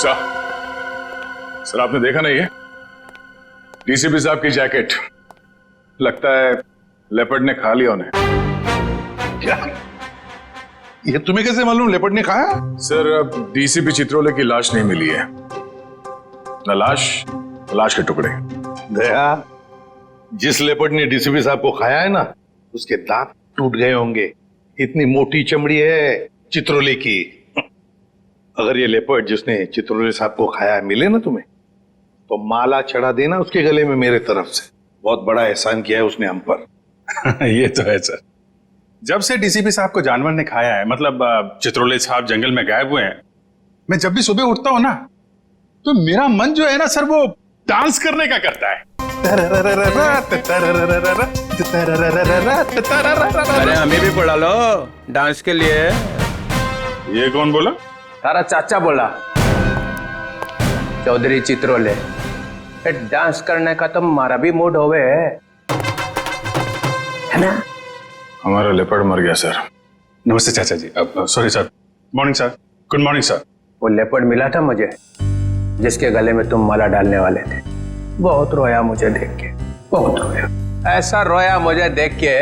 Sir आपने देखा नहीं है डीसीपी साहब की जैकेट? लगता है लेपर्ड ने खा लिया उन्हें। क्या? ये तुम्हें कैसे मालूम लेपर्ड ने खाया? सर अब डीसीपी चित्रोले की लाश नहीं मिली है, न लाश के टुकड़े। दया, जिस लेपर्ड ने डीसीपी साहब को खाया है ना, उसके दांत टूट गए होंगे। इतनी मोटी चमड़ी है चित्रोले की। अगर ये लेपर्ड जिसने चित्रोले साहब को खाया मिले ना तुम्हें, तो माला चढ़ा देना उसके गले में मेरे तरफ से। बहुत बड़ा एहसान किया है उसने हम पर। ये तो है सर। जब से डीसीपी साहब को जानवर ने खाया है, मतलब चित्रोले साहब जंगल में गायब हुए हैं, मैं जब भी सुबह उठता हूं ना, तो मेरा मन जो है ना सर, वो डांस करने का करता है। अरे हमें भी बुला लो डांस के लिए। ये कौन बोला? तारा चाचा बोला, चौधरी चित्रोले। डांस करने का तो हमारा भी मूड होवे है ना? हमारा लेपर्ड मर गया सर। नमस्ते चाचा जी। Sorry sir. Morning sir. Good morning sir. वो लेपर्ड मिला था मुझे, जिसके गले में तुम माला डालने वाले थे। बहुत रोया मुझे देख के, बहुत रोया। ऐसा रोया मुझे देख के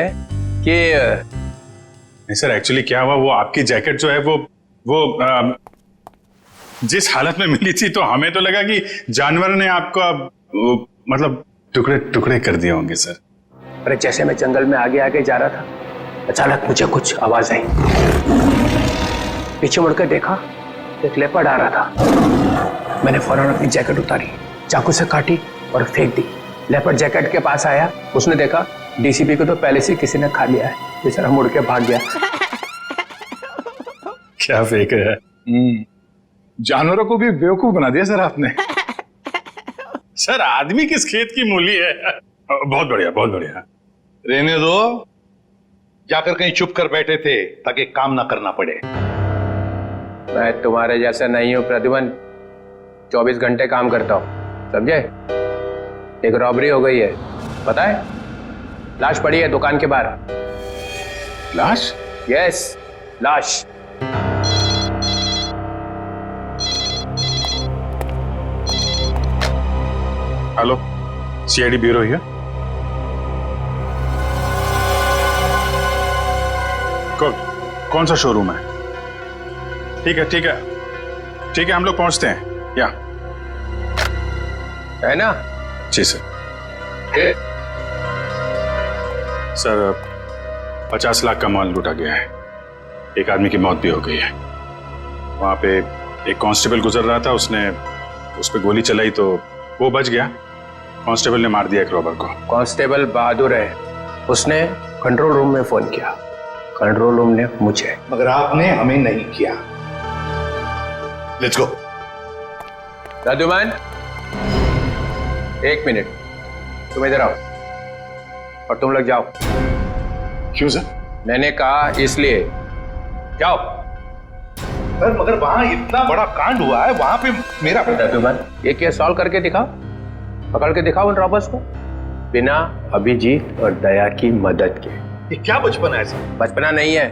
कि नहीं सर, एक्चुअली क्या हुआ, वो आपकी जैकेट जो है वो जिस हालत में मिली थी, तो हमें तो लगा कि जानवर ने आपका मतलब टुकड़े टुकड़े कर दिए होंगे सर। अरे जैसे मैं जंगल में आगे आगे जा रहा था, अचानक मुझे कुछ आवाज आई। पीछे मुड़कर देखा, एक लेपर्ड आ रहा था। मैंने फौरन अपनी जैकेट उतारी, चाकू से काटी और फेंक दी। लेपर्ड जैकेट के पास आया, उसने देखा डीसीपी को तो पहले से किसी ने खा लिया है। बेचारा मुड़ के भाग गया। क्या फेंक है? जानवरों को भी बेवकूफ बना दिया सर आपने। सर आदमी किस खेत की मूली है। बहुत बढ़िया, बहुत बढ़िया। रहने दो, जाकर कहीं चुप कर बैठे थे ताकि काम ना करना पड़े। मैं तुम्हारे जैसा नहीं हूं प्रद्युमन, 24 घंटे काम करता हूं, समझे? एक रॉबरी हो गई है, पता है? लाश पड़ी है दुकान के बाहर। लाश? यस, लाश। Hello, CID bureau here. कौन सा शोरूम है? ठीक है ठीक है ठीक है, हम लोग पहुंचते हैं। या है ना? जी सर। सर 50 लाख का माल लूटा गया है। एक आदमी की मौत भी हो गई है। वहां पे एक कांस्टेबल गुजर रहा था, उसने उस पर गोली चलाई तो वो बच गया। कांस्टेबल ने मार दिया एक रॉबर को। कांस्टेबल बहादुर है, उसने कंट्रोल रूम में फोन किया, कंट्रोल रूम ने मुझे। मगर आपने हमें नहीं किया। Let's go. प्रद्युमन, 1 मिनट, तुम इधर आओ और तुम लोग जाओ। क्यों सर? मैंने कहा इसलिए, जाओ। सर मगर वहां इतना बड़ा कांड हुआ है, वहां पे मेरा प्रद्युमन, ये केस सॉल्व करके दिखाओ, पकड़ के दिखाओ उन रॉबर्स को, बिना अभिजीत और दया की मदद के। ये क्या बचपन है सर? बचपना नहीं है,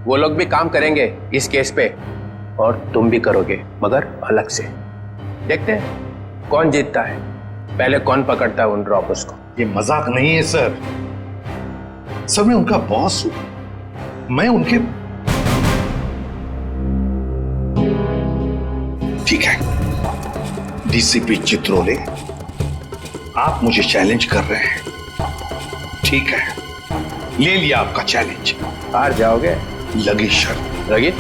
वो लोग भी काम करेंगे इस केस पे और तुम भी करोगे, मगर अलग से। देखते हैं कौन जीतता है, पहले कौन पकड़ता है उन रॉबर्स को। ये मजाक नहीं है सर मैं उनका बॉस हूं। मैं उनके ठीक है डीसीपी चित्रोले, आप मुझे चैलेंज कर रहे हैं। ठीक है, ले लिया आपका चैलेंज। हार जाओगे? लगी शर्त। लगी?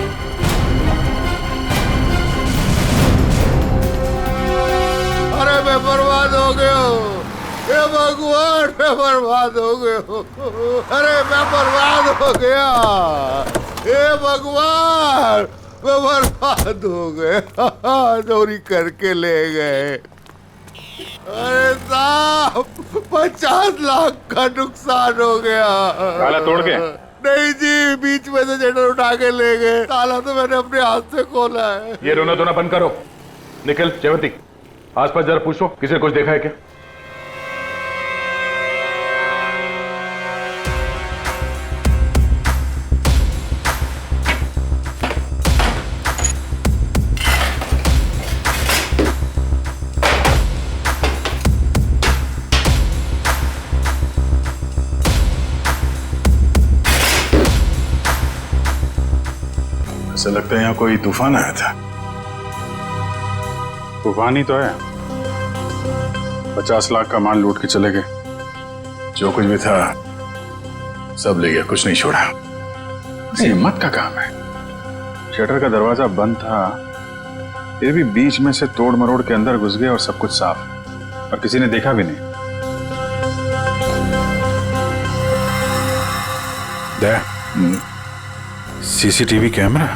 अरे मैं बर्बाद हो गया हूँ, हे भगवान, मैं बर्बाद हो गया हूँ। अरे मैं बर्बाद हो गया, हे भगवान, मैं बर्बाद हो गया। चोरी करके ले गए। अरे साहब, 50 लाख का नुकसान हो गया। ताला तोड़ के? नहीं जी, बीच में से शटर उठा के ले गए। ताला तो मैंने अपने हाथ से खोला है। ये रोना धोना बंद करो। निखिल, जयवती, आसपास जरा पूछो, किसी ने कुछ देखा है क्या? ऐसा लगता है यहाँ कोई तूफान आया था। तूफान ही तो है। 50 लाख का माल लूट के चले गए। जो कुछ भी था सब ले गया, कुछ नहीं छोड़ा। हिम्मत का काम है। शटर का दरवाजा बंद था, फिर भी बीच में से तोड़ मरोड़ के अंदर घुस गए और सब कुछ साफ, और किसी ने देखा भी नहीं। सीसीटीवी कैमरा,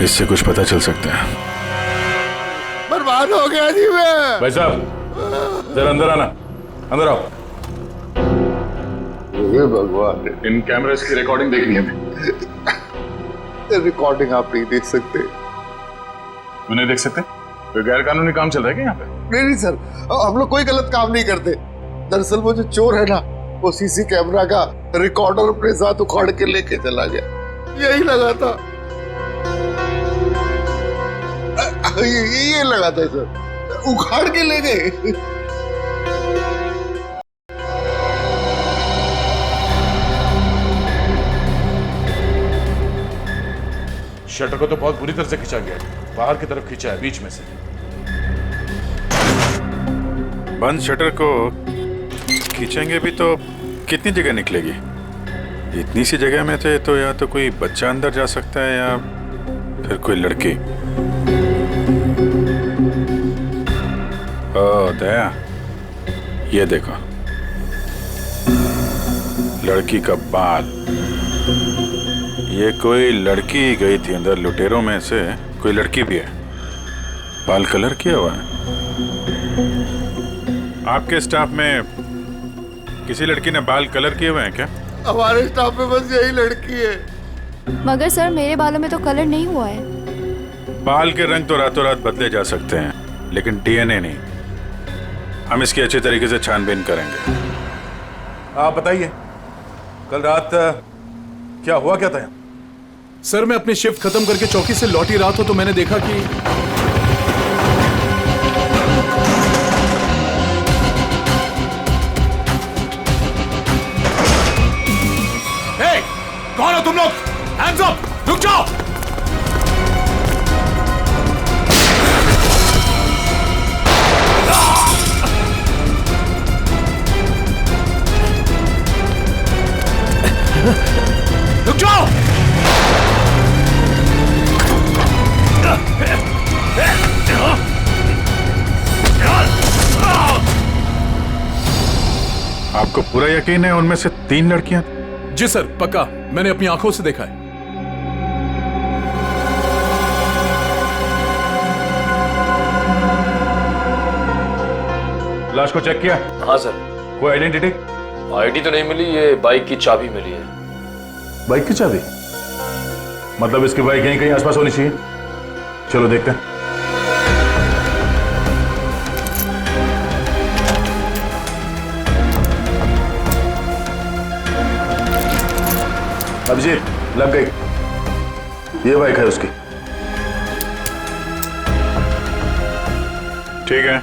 इससे कुछ पता चल सकता है। बर्बाद हो गया जी मैं। भाई साहब जरा अंदर आना, अंदर आओ। हे भगवान, इन कैमरास की रिकॉर्डिंग देखनी है हमें। रिकॉर्डिंग आप नहीं देख सकते। क्यों नहीं देख सकते? कोई गैर कानूनी काम चल रहा है क्या यहाँ पे? नहीं सर, हम लोग कोई गलत काम नहीं करते। दरअसल वो जो चोर है ना, वो सीसी कैमरा का रिकॉर्डर अपने साथ उखाड़ के लेके चला गया। यही लगा था, ये लगा था सर, उखाड़ के ले गए। शटर को तो बहुत बुरी तरह से खींचा गया है, बाहर की तरफ खींचा है, बीच में से। बंद शटर को खींचेंगे भी तो कितनी जगह निकलेगी? इतनी सी जगह में थे तो या तो कोई बच्चा अंदर जा सकता है या फिर कोई लड़की। ओ दया, ये देखो, लड़की का बाल। ये कोई लड़की गई थी अंदर, लुटेरों में से कोई लड़की भी है। बाल कलर किया हुआ है। आपके स्टाफ में किसी लड़की ने बाल कलर किए हुए हैं क्या? हमारे स्टाफ में बस यही लड़की है। मगर सर मेरे बालों में तो कलर नहीं हुआ है। बाल के रंग तो रातों रात बदले जा सकते हैं, लेकिन डीएनए नहीं। हम इसकी अच्छे तरीके से छानबीन करेंगे। आप बताइए, कल रात क्या हुआ, क्या था यहाँ? सर मैं अपनी शिफ्ट खत्म करके चौकी से लौटी रहा था तो मैंने देखा कि कौन हो तुम लोग? Hands up! रुक जाओ! रुक जाओ! आपको पूरा यकीन है उनमें से 3 लड़कियां? जी सर पक्का, मैंने अपनी आंखों से देखा है। लाश को चेक किया? हाँ सर। कोई आइडेंटिटी? आईडी तो नहीं मिली, ये बाइक की चाबी मिली है। बाइक की चाबी? मतलब इसकी बाइक यहीं कहीं आसपास होनी चाहिए। चलो देखते हैं। अभिजीत, लग गई। ये बाइक है उसकी। ठीक है,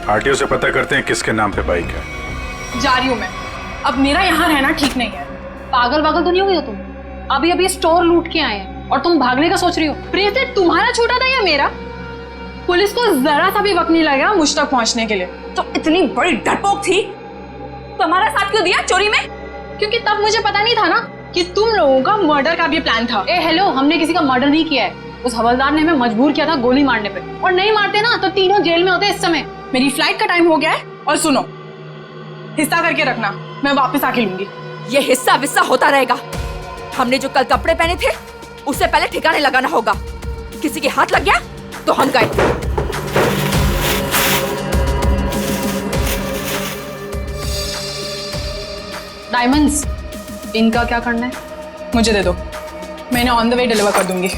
आरटीओ से पता करते हैं किसके नाम पे बाइक है। जा रही हूँ मैं। अब मेरा यहाँ रहना ठीक नहीं है। पागल वागल तो नहीं हो गई हो तुम? अभी अभी स्टोर लूट के आए हैं और तुम भागने का सोच रही हो? प्रीति तुम्हारा छोटा था या मेरा? पुलिस को जरा सा भी वक्त नहीं लगा मुझ तक पहुँचने के लिए। तो इतनी बड़ी डरपोक थी, तुम्हारा साथ क्यों दिया चोरी में? क्योंकि तब मुझे पता नहीं था ना कि तुम लोगों का मर्डर का भी प्लान था। ए हेलो, हमने किसी का मर्डर नहीं किया है। उस हवलदार ने हमें मजबूर किया था गोली मारने पे, और नहीं मारते ना तो तीनों जेल में होते इस समय। मेरी फ्लाइट का टाइम हो गया है, और सुनो, हिस्सा करके रखना, मैं वापस आके लूंगी। ये हिस्सा विस्सा होता रहेगा। हमने जो कल कपड़े पहने थे उससे पहले ठिकाने लगाना होगा। किसी के हाथ लग गया तो हम गए। डायमंड्स, इनका क्या करना है? मुझे दे दो, मैंने ऑन द वे डिलीवर कर दूंगी।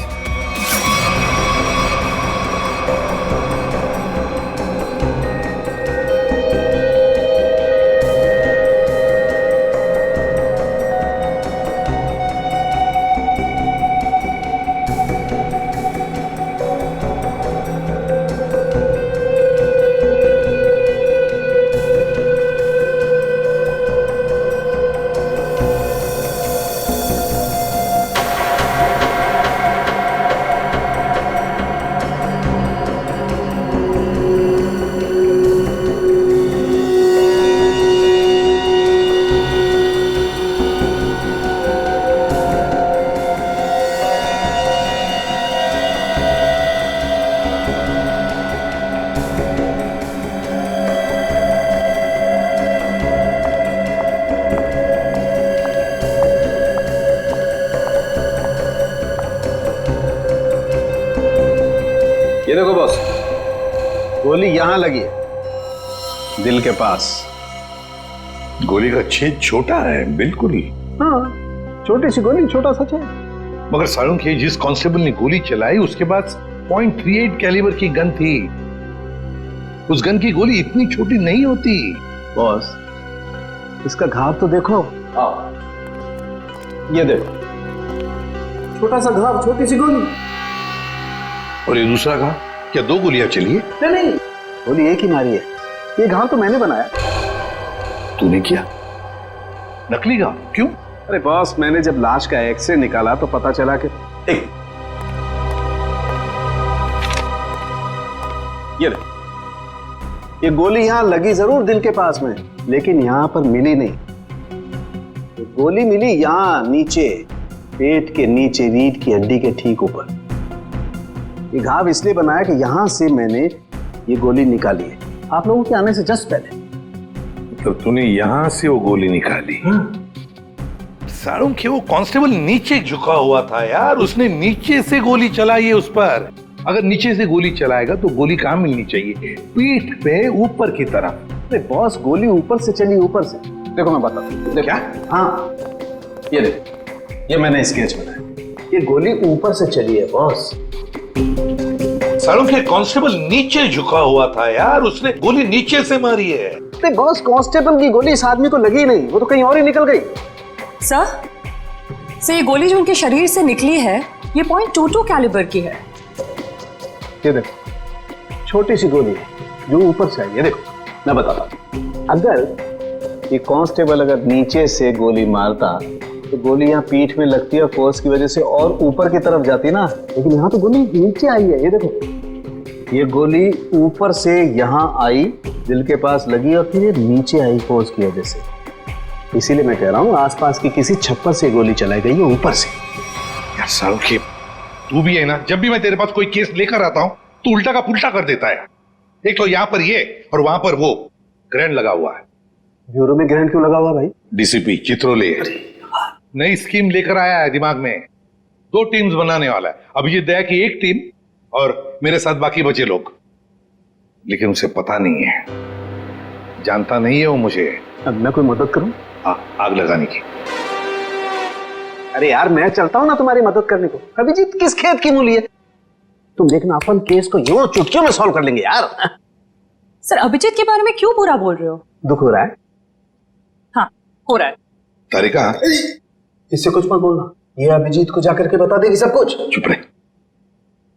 ये देखो बॉस, गोली यहां लगी है, दिल के पास। गोली का छेद छोटा है बिल्कुल। हाँ, छोटी सी गोली, छोटा सा छेद। मगर सारुंख, जिस कांस्टेबल ने गोली चलाई उसके पास .38 कैलिबर की गन थी। उस गन की गोली इतनी छोटी नहीं होती। बॉस, इसका घाव तो देखो। ये देखो, छोटा सा घाव, छोटी सी गोली। और ये दूसरा घाव, क्या 2 गोलियां चली है? नहीं, गोली एक ही मारी है। ये घाव तो मैंने बनाया। तूने किया? नकली घाव? क्यों? अरे बॉस, मैंने जब लाश का एक्सरे निकाला तो पता चला कि ये गोली यहां लगी जरूर दिल के पास में, लेकिन यहां पर मिली नहीं। ये गोली मिली यहां नीचे, पेट के नीचे, रीढ़ की हड्डी के ठीक ऊपर। ये घाव इसलिए बनाया कि यहां से मैंने ये गोली निकाली है, आप लोगों के आने से जस्ट पहले। तो तूने यहां से वो गोली निकाली? सारुंख, वो कांस्टेबल नीचे झुका हुआ था यार, उसने नीचे से गोली चलाई है उस पर। अगर नीचे से गोली चलाएगा तो गोली कहां मिलनी चाहिए? पीठ पे ऊपर की तरफ। अरे बॉस, गोली ऊपर से चली, ऊपर से। देखो मैं बताता हूँ। क्या? हाँ, ये देखो, ये मैंने स्केच बनाया। ये गोली ऊपर से चली है बॉस। सारुंख, कांस्टेबल नीचे झुका हुआ था यार, उसने गोली नीचे से मारी है। अरे बॉस, कांस्टेबल की गोली इस आदमी को लगी नहीं, वो तो कहीं और ही निकल गई। सर, ये गोली जो उनके शरीर से निकली है, ये .22 कैलिबर की है। ये देखो, छोटी सी गोली है जो ऊपर से आई है। देखो मैं बताता हूँ, अगर ये कांस्टेबल अगर नीचे से गोली मारता तो गोली यहाँ पीठ में लगती है, फोर्स की वजह से और ऊपर की तरफ जाती ना, लेकिन यहाँ तो गोली नीचे आई है। ये देखो, ये गोली ऊपर से यहाँ आई, दिल के पास लगी और फिर ये नीचे आई फोर्स की वजह से। इसीलिए मैं कह रहा हूँ आसपास की किसी छप्पर से गोली चलाई गई है ऊपर से। यार सारुंख, तू भी है ना, जब भी मैं तेरे पास कोई केस लेकर आता हूँ तू उल्टा का पुल्टा कर देता है। एक तो यहाँ पर ये और वहां पर वो ग्रैंड लगा हुआ है। ब्यूरो में ग्रैंड क्यों लगा हुआ भाई? डीसीपी चित्रोले नई स्कीम लेकर आया है दिमाग में। 2 टीम्स बनाने वाला है। अभिजीत दया की एक टीम और मेरे साथ बाकी बचे लोग। लेकिन उसे पता नहीं है, जानता नहीं है वो मुझे। अब मैं कोई मदद करूं? आग लगाने की। अरे यार, मैं चलता हूं ना तुम्हारी मदद करने को। अभिजीत किस खेत की मूली है? तुम देखना, अपन केस को यूं चुटकियों में सॉल्व कर लेंगे यार। सर, अभिजीत के बारे में क्यों बुरा बोल रहे हो? दुख हो रहा है? हाँ, हो रहा है। तारिका, इससे कुछ मत बोलना, ये अभिजीत को जाकर के बता देगी सब कुछ। चुप रहे।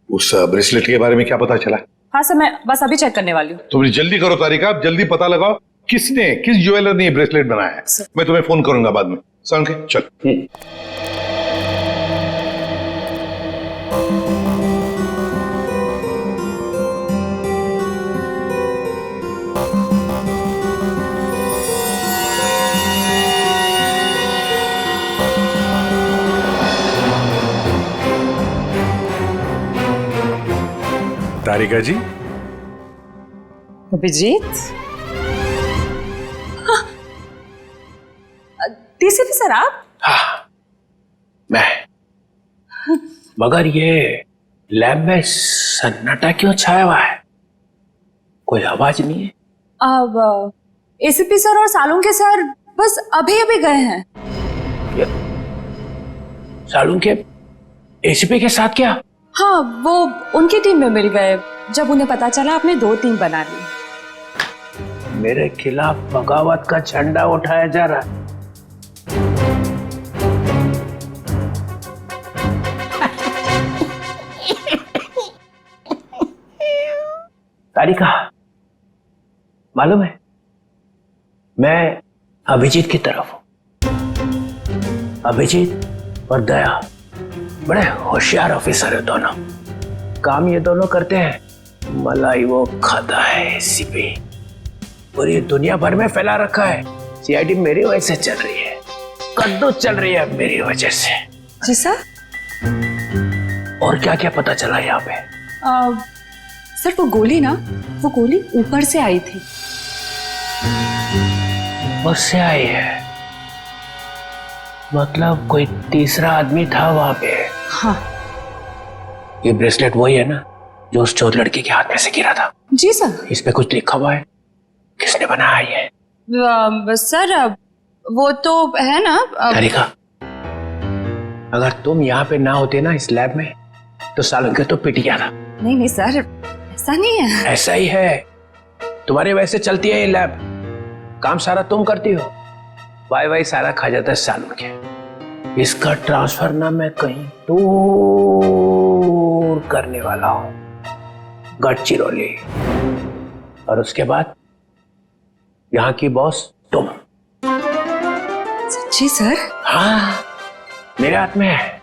उस ब्रेसलेट के बारे में क्या पता चला? हाँ सर, मैं बस अभी चेक करने वाली हूँ। तुम जल्दी करो तारिका, जल्दी पता लगाओ किस ज्वेलर ने ये ब्रेसलेट बनाया है। मैं तुम्हें फोन करूंगा बाद में। सारुंख, चल। तारिका जी। अभिजीत, डीसीपी सर आप? हाँ, मैं। मगर ये लैब में सन्नाटा क्यों छाया हुआ है? कोई आवाज नहीं है। अब एसीपी सर और सालुंके सर बस अभी अभी गए हैं। सालुंके एसीपी के साथ क्या? हाँ, वो उनकी टीम में मिल गए जब उन्हें पता चला आपने 2 टीम बना ली। मेरे खिलाफ बगावत का झंडा उठाया जा रहा है। तारिका, मालूम है मैं अभिजीत की तरफ हूं। अभिजीत और दया बड़े होशियार ऑफिसर है दोनों। काम ये दोनों करते हैं, मलाई वो खाता है एसीपी। पूरी दुनिया भर में फैला रखा है। सीआईडी मेरी वजह से चल रही है, कद्दू चल रही है मेरी वजह से। जी सर। और क्या क्या पता चला यहाँ पे? सर, वो गोली ऊपर से आई थी। ऊपर से आई है? मतलब कोई तीसरा आदमी था वहां पे? हाँ। ये ब्रेसलेट वही है ना जो उस चौथ लड़की के हाथ में से गिरा था। जी सर। इस पे कुछ लिखा हुआ है, किसने बनाया ये? सर वो तो है ना तारिका, अगर तुम यहाँ पे ना होते ना इस लैब में, तो सालुंखे तो पिट गया था। नहीं नहीं सर, ऐसा नहीं है। ऐसा ही है, तुम्हारे वैसे चलती है ये लैब, काम सारा तुम करती हो, वाई सारा खा जाता है सालुंखे। इसका ट्रांसफर ना मैं कहीं दूर करने वाला हूं, गढ़चिरौली, और उसके बाद यहाँ की बॉस तुम। सच्ची सर? हाँ, मेरे हाथ में है।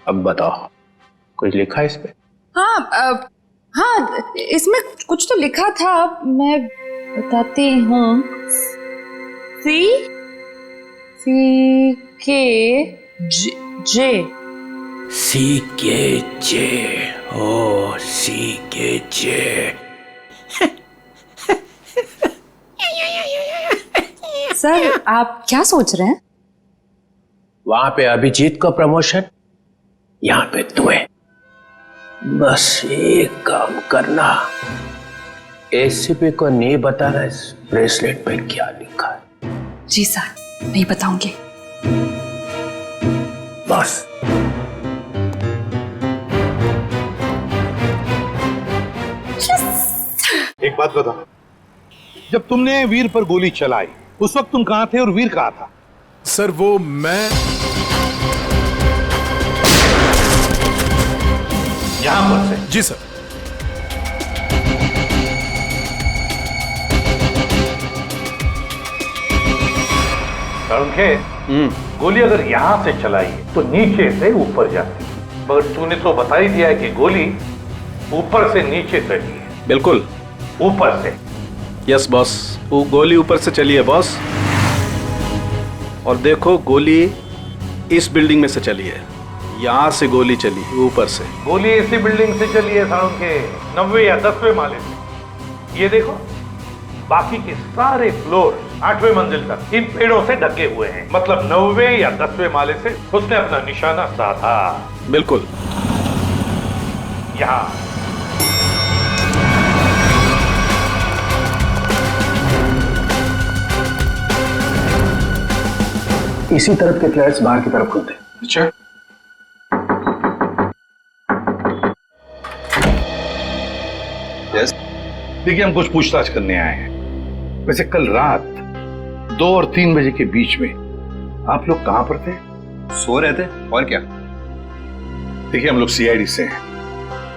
अब बताओ, कुछ लिखा है इस पे? हाँ हाँ, इसमें कुछ तो लिखा था, मैं बताती हूँ। सी के जे CKJ, ओ CKJ। सर आप क्या सोच रहे हैं? वहां पे अभिजीत को प्रमोशन, यहाँ पे तुम्हें। बस एक काम करना, एसीपी को नहीं बताना इस ब्रेसलेट पे क्या लिखा है। जी सर, नहीं बताऊंगी। बस। एक बात बता, जब तुमने वीर पर गोली चलाई उस वक्त तुम कहां थे और वीर कहां था? सर वो मैं यहां पर से। जी सर। सालुंखे, गोली अगर यहां से चलाई तो नीचे से ऊपर जाती, मगर तूने तो बता ही दिया है कि गोली ऊपर से नीचे चली है। बिल्कुल ऊपर से। यस बॉस, वो गोली ऊपर से चली है बॉस। और देखो, गोली इस बिल्डिंग में से चली है, यहाँ से गोली चली है ऊपर से। गोली इसी बिल्डिंग से चली है सालुंखे, 9वें या 10वें माले से। ये देखो, बाकी के सारे फ्लोर 8वें मंजिल तक इन पेड़ों से ढके हुए हैं, मतलब 9वें या 10वें माले से उसने अपना निशाना साधा। बिल्कुल। यहाँ इसी तरफ के फ्लैट्स बाहर की तरफ खुलते। अच्छा, देखिए, हम कुछ पूछताछ करने आए हैं। वैसे कल रात 2 और 3 बजे के बीच में आप लोग कहां पर थे? सो रहे थे, और क्या। देखिए, हम लोग सीआईडी से हैं,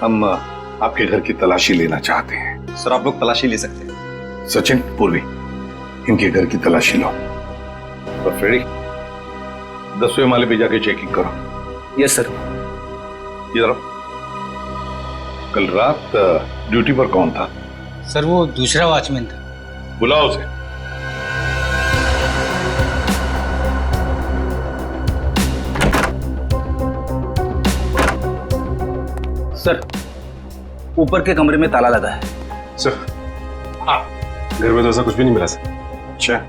हम आपके घर की तलाशी लेना चाहते हैं। सर आप लोग तलाशी ले सकते हैं। सचिन, पूर्वी, इनके घर की तलाशी लो। और फ्रेडी, 10वें माले पे जाके चेकिंग करो। Yes sir. इधर आओ। कल रात ड्यूटी पर कौन था? सर वो दूसरा वॉचमैन था। बुलाओ उसे। सर ऊपर के कमरे में ताला लगा है। सर हाँ, घर में तो ऐसा कुछ भी नहीं मिला सर। अच्छा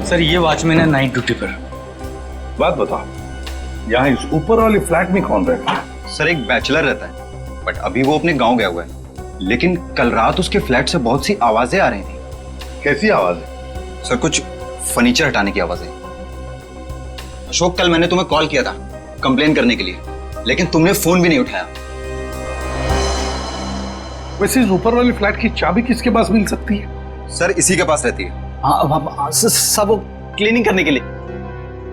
सर ये वॉचमैन है नाइट ड्यूटी पर। बात बताओ, यहाँ इस ऊपर वाले फ्लैट में कौन रहता है? सर एक बैचलर रहता है, बट अभी वो अपने गांव गया हुआ है। लेकिन कल रात उसके फ्लैट से बहुत सी आवाजें आ रही थी। कैसी आवाज? सर कुछ फर्नीचर हटाने की आवाजें। अशोक, कल मैंने तुम्हें कॉल किया था कंप्लेन करने के लिए, लेकिन तुमने फोन भी नहीं उठाया। वैसे इस ऊपर वाले फ्लैट की चाबी किसके पास मिल सकती है? सर इसी के पास रहती है। हाँ सब वो क्लीनिंग करने के लिए।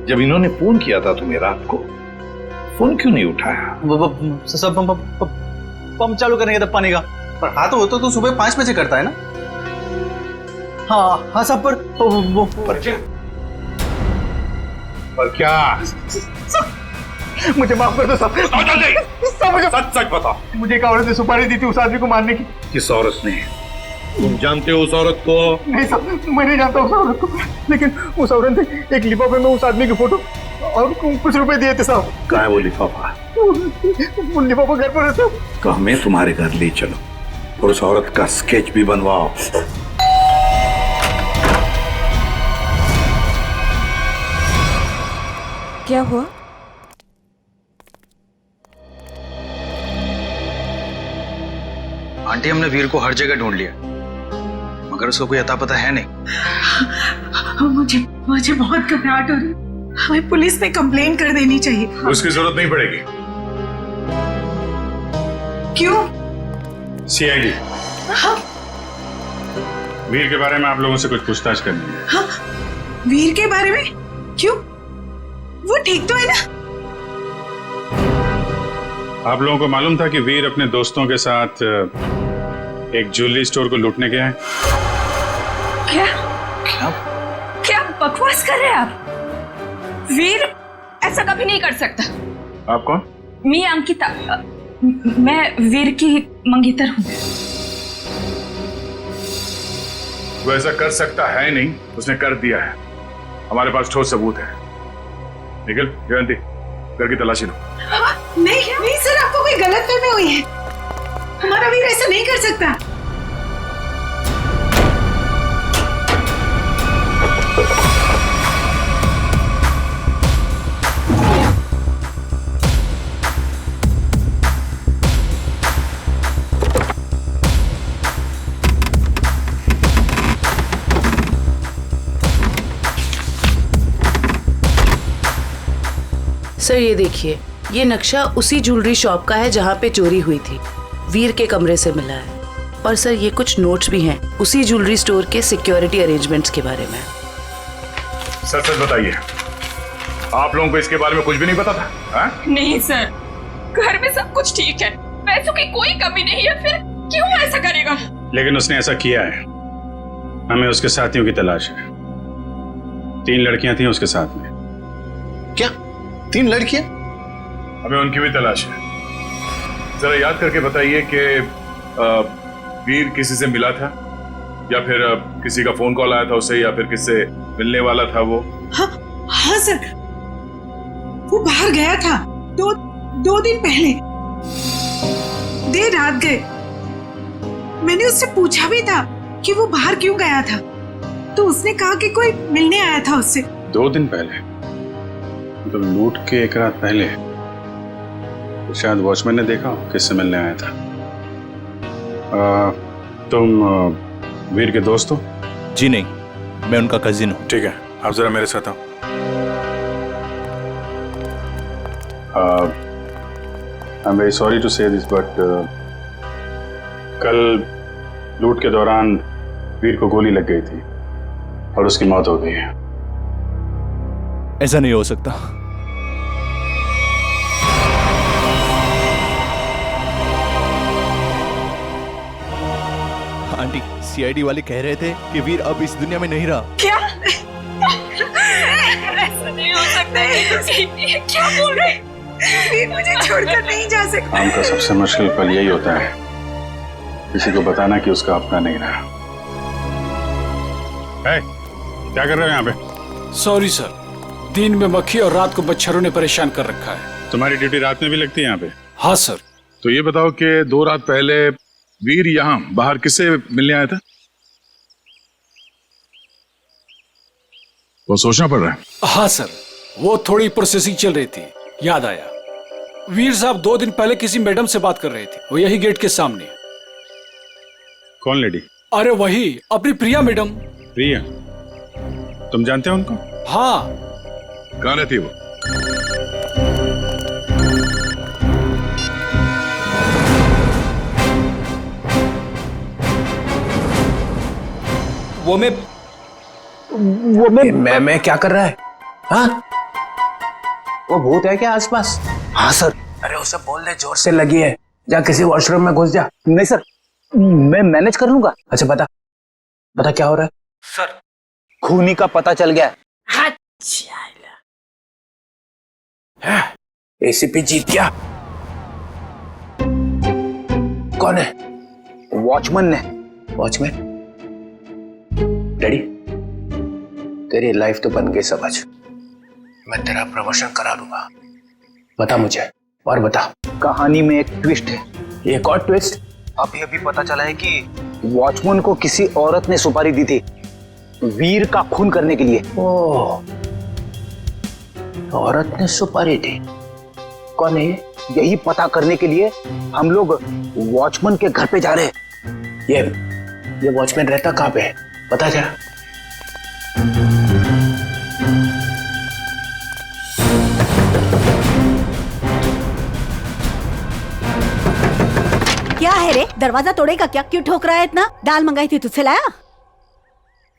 जब इन्होंने फोन किया था तुम्हें रात को, फोन क्यों नहीं उठाया? सब पंप चालू करने का पानी का। पर हाँ तो वो तो सुबह 5 बजे करता है ना। हाँ सब पर क्या? मुझे माफ कर दो साहब। मुझे सच बताओ, मुझे एक औरत ने सुपारी दी थी उस आदमी को मारने की। किस औरत ने? तुम जानते हो उस औरत को? नहीं साहब, मैं नहीं जानता उस औरत को, लेकिन उस औरत ने एक लिफाफे में उस आदमी की फोटो और कुछ रुपए दिए थे साहब। कहाँ है वो लिफाफा? वो लिफाफा घर पर है साहब। तो हमें तुम्हारे घर ले चलो और उस औरत का स्केच भी बनवाओ। क्या हुआ? आंटी हमने वीर को हर जगह ढूंढ लिया, मगर उसको कोई अता पता है नहीं। मुझे बहुत घबराहट हो रही, हमें पुलिस में कंप्लेन कर देनी चाहिए। उसकी जरूरत नहीं पड़ेगी। क्यों? सीआईडी वीर के बारे में आप लोगों से कुछ पूछताछ करनी है। हाँ, वीर के बारे में? क्यों? वो ठीक तो है ना? आप लोगों को मालूम था कि वीर अपने दोस्तों के साथ एक ज्वेलरी स्टोर को लूटने गया है? क्या क्या क्या बकवास कर रहे हैं आप? वीर ऐसा कभी नहीं कर सकता। आप कौन? मैं अंकिता, मैं वीर की मंगेतर हूँ। वो ऐसा कर सकता है नहीं, उसने कर दिया है। हमारे पास ठोस सबूत है। निखिल, जयंती, घर की तलाशी लो। नहीं सर, आपको कोई गलतफहमी हुई है। हमारा वीर ऐसा नहीं कर सकता। सर ये देखिए, ये नक्शा उसी ज्वेलरी शॉप का है जहाँ पे चोरी हुई थी। वीर के कमरे से मिला है। और सर ये कुछ नोट्स भी हैं उसी ज्वेलरी स्टोर के सिक्योरिटी अरेंजमेंट्स के बारे में। सच सच बताइए, आप लोगों को इसके बारे में कुछ भी नहीं पता था? हा? नहीं सर, घर में सब कुछ ठीक है, पैसों की कोई कमी नहीं है, फिर क्यों ऐसा करेगा? लेकिन उसने ऐसा किया है। हमें उसके साथियों की तलाश है। 3 लड़कियां थी उसके साथ में। क्या 3 लड़कियां? हमें उनकी भी तलाश है। जरा याद करके बताइए कि वीर किसी से मिला था, या फिर किसी का फोन कॉल आया था उसे, या फिर किससे मिलने वाला था वो? हाँ सर, वो बाहर गया था 2 दिन पहले, देर रात गए। मैंने उससे पूछा भी था कि वो बाहर क्यों गया था, तो उसने कहा कि कोई मिलने आया था उससे। 2 दिन पहले? तो लूट के 1 रात पहले तो शायद वॉचमैन ने देखा किससे मिलने आया था। तुम वीर के दोस्त हो? जी नहीं, मैं उनका कजिन हूँ। ठीक है, आप जरा मेरे साथ आओ। I am very sorry to say this, but कल लूट के दौरान वीर को गोली लग गई थी और उसकी मौत हो गई है। ऐसा नहीं हो सकता। आंटी, सीआईडी वाले कह रहे थे कि वीर अब इस दुनिया में नहीं रहा। क्या? ऐसा नहीं हो सकता है। क्या बोल रहे हैं? वीर मुझे छोड़कर नहीं जा सकता। काम का सबसे मुश्किल पल यही होता है, किसी को बताना कि उसका अपना नहीं रहा। क्या कर रहे हो यहाँ पे? सॉरी सर, दिन में मक्खी और रात को मच्छरों ने परेशान कर रखा है। तुम्हारी ड्यूटी रात में भी लगती है यहाँ पे? हाँ सर। तो ये बताओ कि 2 रात पहले वीर यहाँ बाहर किससे मिलने आया था? वो सोचना पड़ रहा है। हाँ सर, वो थोड़ी प्रोसेसिंग चल रही थी, याद आया। वीर साहब 2 दिन पहले किसी मैडम से बात कर रहे थे, वो यही गेट के सामने। कौन लेडी? अरे वही, अपनी प्रिया मैडम। प्रिया? तुम जानते हो उनको? हाँ। कहाँ रहती वो? मैं क्या कर रहा है? हाँ? वो भूत है क्या आसपास? हाँ सर। अरे उसे बोल दे जोर से लगी है, जा किसी वॉशरूम में घुस जा। नहीं सर, मैं मैनेज कर लूंगा। अच्छा बता क्या हो रहा है? सर, खूनी का पता चल गया। एसीपी जीत गया। कौन है? वॉचमैन ने। वॉचमैन? डैडी, तेरी लाइफ तो बन गई समझ। मैं तेरा प्रमोशन करा दूंगा। बता मुझे, और बता। कहानी में एक ट्विस्ट है। एक और ट्विस्ट? अभी पता चला है कि वॉचमैन को किसी औरत ने सुपारी दी थी वीर का खून करने के लिए। ओह, औरत ने सुपारी दी? कौन है? यही पता करने के लिए हम लोग वॉचमैन के घर पे जा रहे हैं। ये वॉचमैन रहता कहाँ पे है, बता जरा। क्या है रे, दरवाजा तोड़ेगा क्या? क्यों ठोक रहा है इतना? दाल मंगाई थी, तुझसे लाया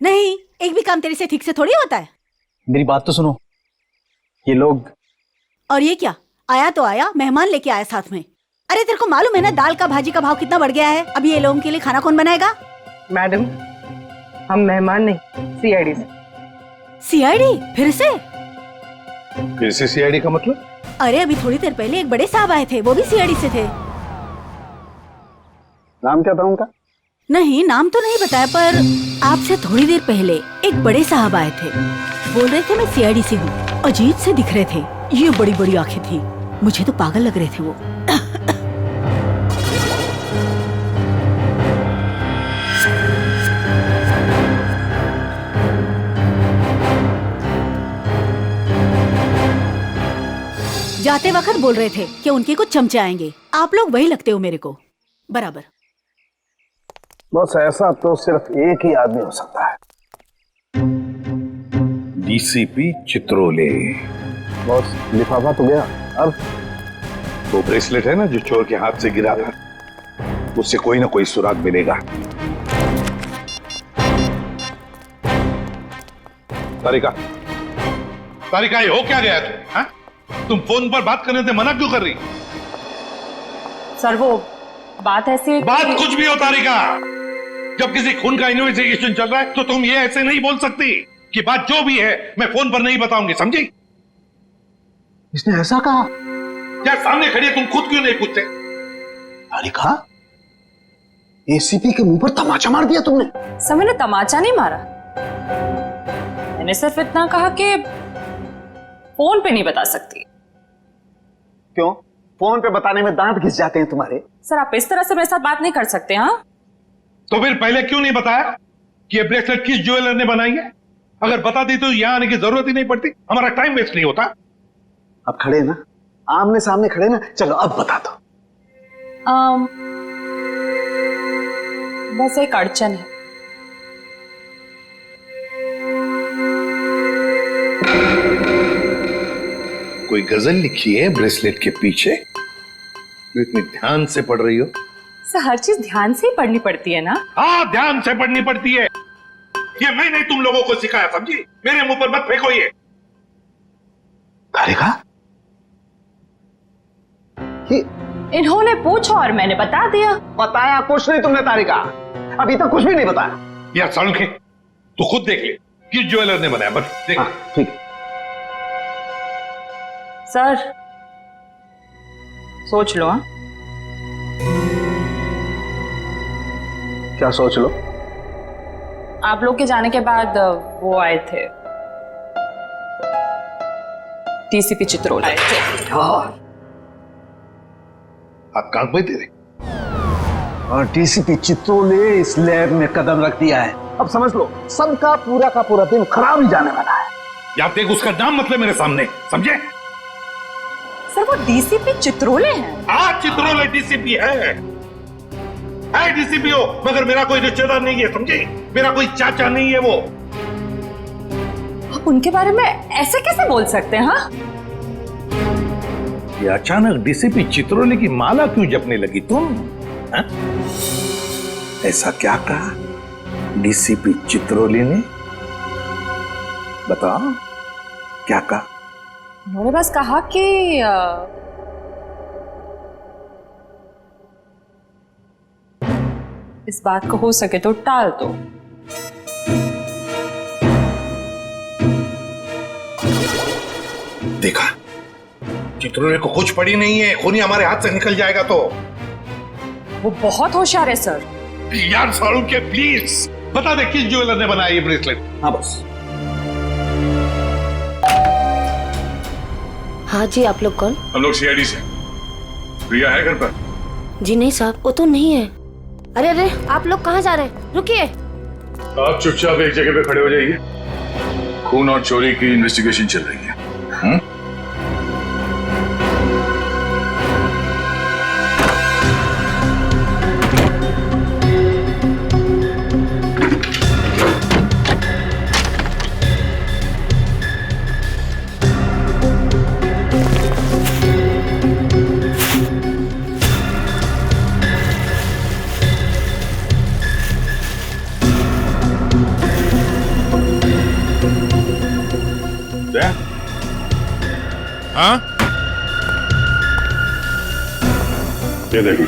नहीं? एक भी काम तेरे से ठीक से थोड़ी होता है। मेरी बात तो सुनो, ये लोग। और ये क्या, आया तो आया, मेहमान लेके आया साथ में। अरे तेरे को मालूम है ना दाल का भाजी का भाव कितना बढ़ गया है? अब ये लोगों के लिए खाना कौन बनाएगा? मैडम, हम मेहमान नहीं, सीआईडी से। सीआईडी? फिर से सीआईडी का मतलब? अरे अभी थोड़ी देर पहले एक बड़े साहब आए थे, वो भी सीआईडी से थे। नाम क्या था उनका? नहीं, नाम तो नहीं बताया, पर आपसे थोड़ी देर पहले एक बड़े साहब आए थे, बोल रहे थे मैं सीआईडी से हूँ। अजीब से दिख रहे थे, ये बड़ी बड़ी आंखें थी, मुझे तो पागल लग रहे थे वो। जाते वक्त बोल रहे थे कि उनके कुछ चमचे आएंगे। आप लोग वही लगते हो मेरे को बराबर। बस ऐसा तो सिर्फ एक ही आदमी हो सकता है, डीसीपी चित्रोले। बस लिफाफा तो गया, अब वो ब्रेसलेट है ना जो चोर के हाथ से गिरा था, उससे कोई ना कोई सुराग मिलेगा। तारिका, तारिका, ये हो क्या गया तुम? तुम फोन पर बात करने से मना क्यों कर रही? सर वो बात ऐसी है बात कुछ भी हो तारिका, जब किसी खून का इन्वेस्टिगेशन चल रहा है तो तुम ये ऐसे नहीं बोल सकती कि बात जो भी है मैं फोन पर नहीं बताऊंगी, समझी? इसने ऐसा कहा? क्या सामने खड़ी है, तुम खुद क्यों नहीं पूछते? तारिका, एसीपी के मुंह पर तमाचा मार दिया तुमने। सर मैंने तमाचा नहीं मारा, मैंने सिर्फ इतना कहा कि फोन पे नहीं बता सकती। क्यों? फोन पे बताने में दांत घिस जाते हैं तुम्हारे। सर आप इस तरह से मेरे साथ बात नहीं कर सकते। हाँ तो फिर पहले क्यों नहीं बताया कि ये ब्रेसलेट किस ज्वेलर ने बनाई है? अगर बता दी तो यहां आने की जरूरत ही नहीं पड़ती, हमारा टाइम वेस्ट नहीं होता। अब खड़े ना, आमने सामने खड़े ना, चलो अब बता दो। बस एक अड़चन है। कोई गजल लिखी है ब्रेसलेट के पीछे, जो इतनी ध्यान से पढ़ रही हो? सर हर चीज ध्यान से ही पढ़नी पड़ती है ना। हाँ, ध्यान से पढ़नी पड़ती है, ये मैं नहीं तुम लोगों को सिखाया, समझी? मेरे मुंह पर मत फेंको ये। तारिका, इन्होंने पूछा और मैंने बता दिया। बताया कुछ नहीं तुमने तारिका, अभी तक कुछ भी नहीं बताया। यार सड़के, तू खुद देख ले किस ज्वेलर ने बनाया, बस देख। ठीक है सर, सोच लो। हाँ क्या सोच लो? आप लोग के जाने के बाद वो आए थे, डीसीपी चित्रोले आए थे। आप कांक पे तेरे, और डीसीपी चित्रोले इस लैब में कदम रख दिया है। अब समझ लो सबका पूरा का पूरा दिन खराब ही जाने वाला है। यार देख, उसका नाम मतलब मेरे सामने, समझे? सर वो डीसीपी चित्रोले हैं। हाँ, चित्रोले डीसीपी है डीसीपी हो, मगर मेरा कोई रिश्तेदार नहीं है, समझे? मेरा कोई चाचा नहीं है वो। आप उनके बारे में ऐसे कैसे बोल सकते हैं? हाँ ये अचानक डीसीपी चित्रोले की माला क्यों जपने लगी तुम? हा? ऐसा क्या कहा डीसीपी चित्रोले ने? बताओ क्या कहा? उन्होंने बस कहा कि इस बात को हो सके तो टाल दो। देखा, चित्रोले को कुछ पड़ी नहीं है, खूनी हमारे हाथ से निकल जाएगा तो। वो बहुत होशियार है सर। यार सारू के प्लीज बता दे किस ज्वेलर ने बनाया ये ब्रेसलेट। हाँ बस। हाँ जी, आप लोग कौन? हम लोग सीआईडी से। प्रिया है घर पर? जी नहीं साहब, वो तो नहीं है। अरे अरे, आप लोग कहाँ जा रहे हैं? रुकिए। आप चुपचाप एक जगह पे खड़े हो जाइए, खून और चोरी की इन्वेस्टिगेशन चल रही है। हाँ? ये देखो,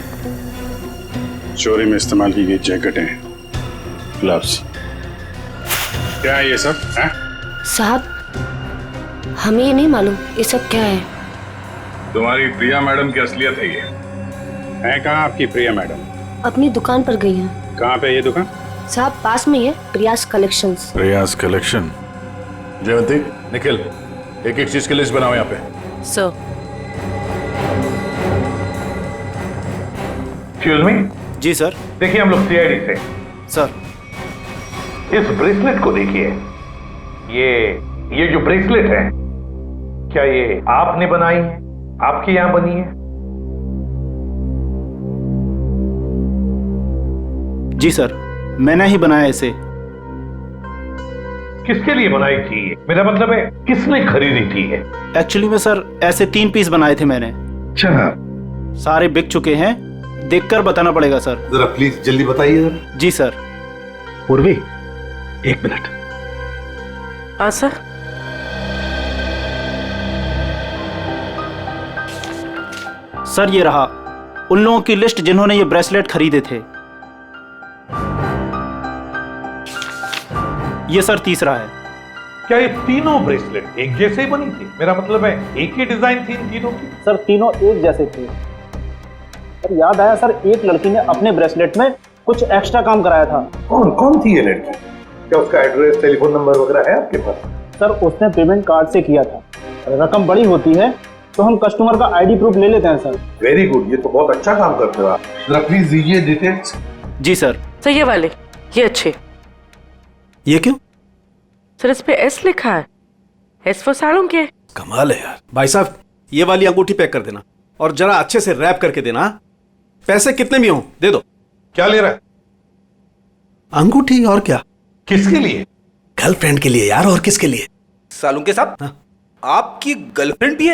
चोरी में इस्तेमाल की गई जैकेटें, ग्लव्स। क्या है ये सब? हैं? साहब हमें ये नहीं मालूम ये सब क्या है। तुम्हारी प्रिया मैडम की असलियत है ये। है कहाँ आपकी प्रिया मैडम? अपनी दुकान पर गई हैं। कहाँ पे ये दुकान? साहब पास में ही है, प्रियास कलेक्शंस। रियाज कलेक्शन। जयवंती, निखिल, एक एक चीज की लिस्ट बनाओ यहाँ पे। सर। Excuse me. जी सर। देखिए हम लोग सीआईडी से। सर। इस ब्रेसलेट को देखिए। ये जो ब्रेसलेट है, क्या ये आपने बनाई है? आपके यहां बनी है? जी सर, मैंने ही बनाया इसे। किसके लिए बनाई थी ये? मेरा मतलब है किसने खरीदी थी ये? एक्चुअली में सर ऐसे 3 पीस बनाए थे मैंने। अच्छा। सारे बिक चुके हैं, देखकर बताना पड़ेगा सर। जरा प्लीज जल्दी बताइए जरा। जी सर। पूर्वी, 1 मिनट। हाँ सर। सर ये रहा उन लोगों की लिस्ट जिन्होंने ये ब्रेसलेट खरीदे थे। ये सर तीसरा है। क्या ये तीनों ब्रेसलेट एक जैसे ही बनी थी? मेरा मतलब है एक ही डिजाइन थी इन तीनों की? सर तीनों एक जैसे थे। सर याद आया सर, एक लड़की ने अपने ब्रेसलेट में कुछ एक्स्ट्रा काम कराया था। कौन थी ये लड़की? क्या उसका एड्रेस, टेलीफोन नंबर वगैरह है आपके पास? सर उसने पेमेंट कार्ड से किया था। रकम बड़ी होती है तो हम कस्टमर का आईडी प्रूफ ले लेते हैं सर। वेरी गुड, ये तो बहुत अच्छा काम करते हो आप। जरा प्लीज दीजिए डिटेल्स। जी सर। सर ये वाले, ये अच्छे। ये क्यों? सर इस पे एस लिखा है, एस फॉर साड़ों के। कमाल है यार। भाई साहब ये वाली अंगूठी पैक कर देना और जरा अच्छे से रैप करके देना। पैसे कितने भी हों दे दो। क्या ले रहा है? अंगूठी। और क्या? किसके लिए? गर्लफ्रेंड के लिए यार, और किसके लिए? सालुंके के साहब, आपकी गर्लफ्रेंड भी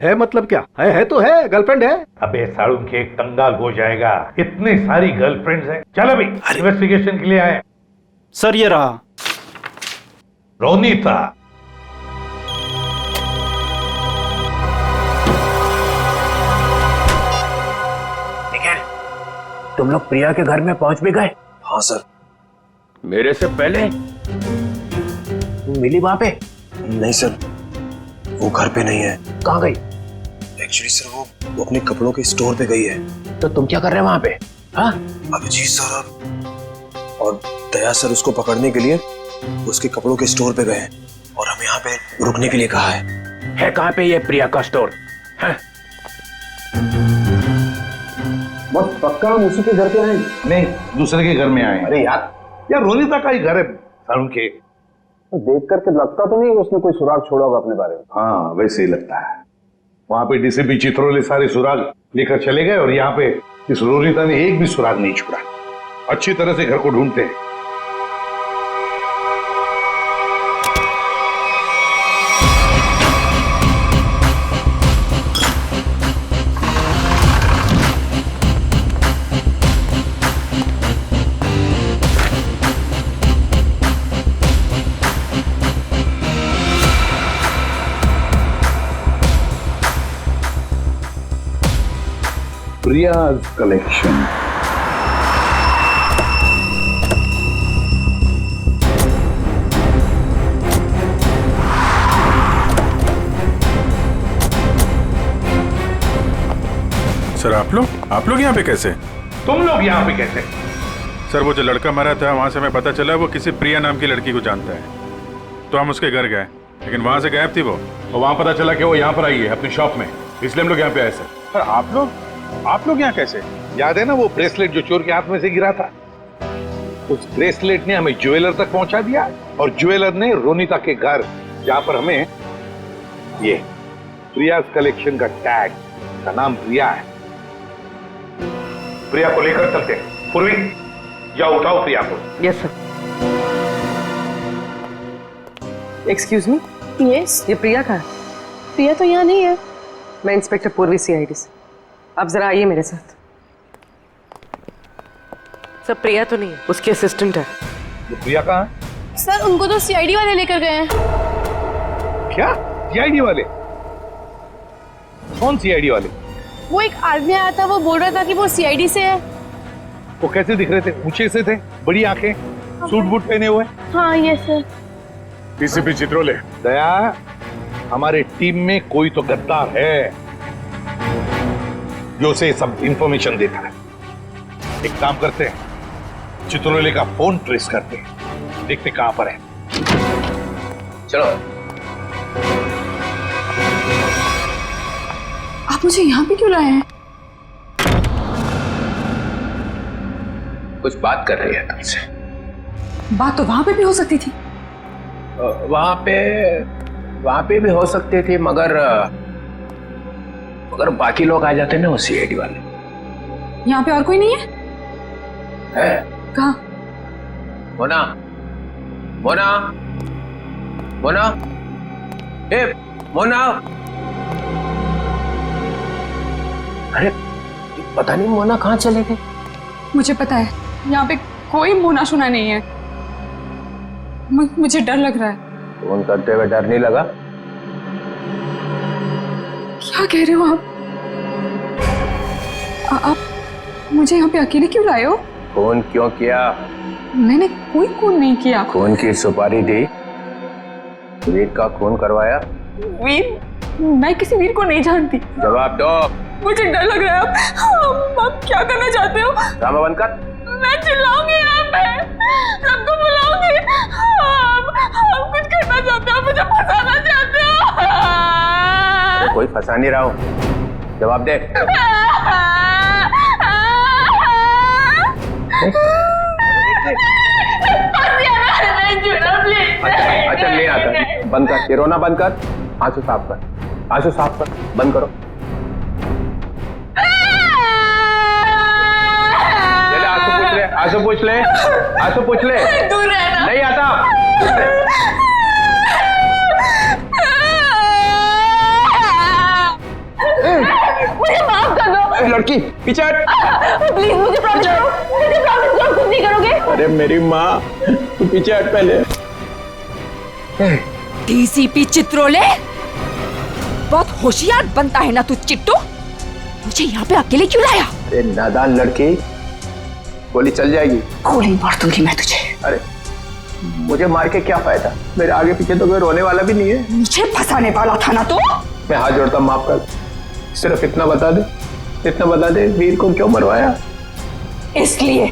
है मतलब क्या है तो है, गर्लफ्रेंड है। अबे सालुंके कंगाल हो जाएगा, इतनी सारी गर्लफ्रेंड्स हैं। चल अभी इन्वेस्टिगेशन के लिए आए। सर ये रहा रोनीता। निखिल, तुम लोग प्रिया के घर में पहुंच भी गए? हाँ सर। मेरे से पहले? तुम मिली वहां पे? नहीं सर, वो घर पे नहीं है। कहाँ गई? एक्चुअली सर वो अपने कपड़ों के स्टोर पे गई है। तो तुम क्या कर रहे हो वहां पे? हाँ? अभिजीत सर और दया सर उसको पकड़ने के लिए उसके कपड़ों के स्टोर पे गए और हमें यहाँ पे रुकने के लिए कहा है। कहाँ पे ये प्रिया का स्टोर? बस पक्का हम उसी के घर पे आए? नहीं, दूसरे के घर में आए। अरे यार रोनीता का ही घर है सालुंके। तो देख करके लगता तो नहीं उसने कोई सुराग छोड़ा होगा अपने बारे में। हाँ वैसे ही लगता है। वहां पे डीसीपी चित्रोले सारे सुराग लेकर चले गए और यहाँ पे इस रोनीता ने एक भी सुराग नहीं छोड़ा। अच्छी तरह से घर को ढूंढते हैं। प्रियाज कलेक्शन। सर आप लोग यहाँ पे कैसे? तुम लोग यहाँ पे कैसे? सर वो जो लड़का मरा था वहां से हमें पता चला वो किसी प्रिया नाम की लड़की को जानता है, तो हम उसके घर गए, लेकिन वहां से गायब थी वो। और वहां पता चला कि वो यहाँ पर आई है अपनी शॉप में, इसलिए हम लोग यहाँ पे आए सर। सर आप लोग यहाँ कैसे? याद है ना वो ब्रेसलेट जो चोर के हाथ में से गिरा था? उस ब्रेसलेट ने हमें ज्वेलर तक पहुंचा दिया और ज्वेलर ने रोनीता के घर, जहां पर हमें ये प्रियाज कलेक्शन का टैग, का नाम प्रिया है। प्रिया को लेकर चलते हैं। पूर्वी जाओ, उठाओ प्रिया को। Yes sir. एक्सक्यूज मी। यस। ये प्रिया का है? प्रिया तो यहाँ नहीं है। मैं इंस्पेक्टर पूर्वी सीआईडी से। आप जरा आइए मेरे साथ। सर प्रिया तो नहीं है, उसकी असिस्टेंट है। ये प्रिया कहाँ है? सर उनको तो सीआईडी वाले लेकर गए हैं। क्या? सीआईडी वाले? कौन सीआईडी वाले? वो एक आदमी आया था, वो बोल रहा था कि वो सीआईडी से है। वो कैसे दिख रहे थे? ऊंचे से थे, बड़ी आंखें, सूट बूट पहने हुए। हाँ ये सर। डीसीपी चित्रोले। दया, हमारे टीम में कोई तो गद्दार है जो उसे सब इंफॉर्मेशन देता है। एक काम करते हैं, चित्रोले का फोन ट्रेस करते हैं, देखते कहां पर है। चलो। आप मुझे यहाँ पे क्यों लाए हैं? कुछ बात कर रही है तुमसे। बात तो वहां पे भी हो सकती थी। वहां पे भी हो सकती थी, मगर बाकी लोग आ जाते ना, वो सीआईडी वाले। यहाँ पे और कोई नहीं है? कहाँ? मोना, मोना, मोना, ए मोना। अरे पता नहीं मोना कहाँ चले गए। मुझे पता है, यहाँ पे कोई मोना शुना नहीं है। मुझे डर लग रहा है। फोन करते हुए डर नहीं लगा? क्या कह रहे हो आप मुझे यहाँ पे अकेले क्यों लाए हो? फोन क्यों किया? मैंने कोई खून नहीं किया। खून की सुपारी दी, वीर का खून करवाया। वीर? मैं किसी वीर को नहीं जानती। जवाब दो। मुझे डर लग रहा है। आप क्या करना चाहते हो? ड्रामा बंद कर। मैं चिल्लाऊंगी यहाँ पे, सबको बुलाऊंगी। आप कुछ करना चाहते हो, मुझे फंसाना चाहते हो। कोई फंसा नहीं रहा हूँ, जवाब दे। अच्छा नहीं आता, बंद कर, ये रोना बंद कर, आंसू साफ कर, आंसू साफ कर, बंद करो। आंसू पूछ ले, आंसू पूछ ले। दूर रहना। नहीं आता। मुझे माफ कर दो। लड़की पीछे हट। प्लीज मुझे प्रॉमिस करो, मुझे प्रॉमिस करो कुछ नहीं करोगे। अरे मेरी माँ, तू पीछे हट पहले। डीसीपी चित्रोले, बहुत होशियार बनता है ना तू चिट्टू। मुझे यहाँ पे अकेले क्यों लाया? अरे नादान लड़की, गोली चल जाएगी। गोली मार दूंगी मैं तुझे। अरे मुझे मार के क्या फायदा? मेरे आगे पीछे तो कोई रोने वाला भी नहीं है। मुझे फंसाने वाला था ना तू। मैं हाथ जोड़ता, माफ कर। सिर्फ इतना बता दे, वीर को क्यों मरवाया? इसलिए